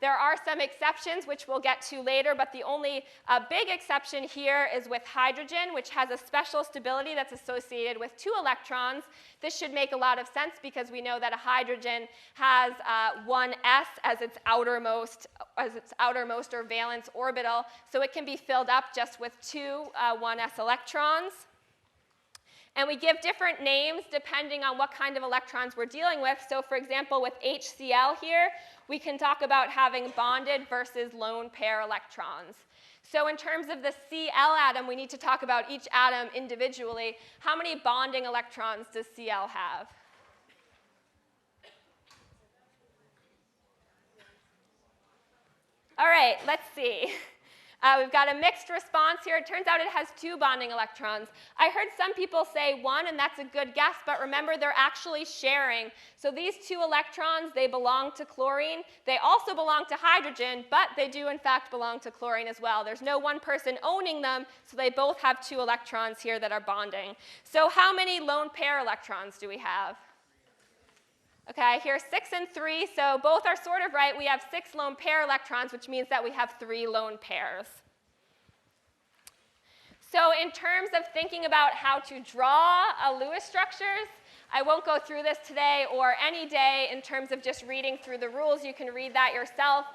There are some exceptions, which we'll get to later, but the only big exception here is with hydrogen, which has a special stability that's associated with 2 electrons. This should make a lot of sense because we know that a hydrogen has 1s as its outermost or valence orbital, so it can be filled up just with 2 1s electrons. And we give different names depending on what kind of electrons we're dealing with. So for example, with HCl here, we can talk about having bonded versus lone pair electrons. So in terms of the Cl atom, we need to talk about each atom individually. How many bonding electrons does Cl have? All right, let's see. We've got a mixed response here. It turns out it has 2 bonding electrons. I heard some people say 1, and that's a good guess, but remember, they're actually sharing. So these 2 electrons, they belong to chlorine. They also belong to hydrogen, but they do, in fact, belong to chlorine as well. There's no one person owning them, so they both have 2 electrons here that are bonding. So how many lone pair electrons do we have? Okay, here's 6 and 3, so both are sort of right. We have 6 lone pair electrons, which means that we have 3 lone pairs. So in terms of thinking about how to draw Lewis structures, I won't go through this today or any day in terms of just reading through the rules. You can read that yourself.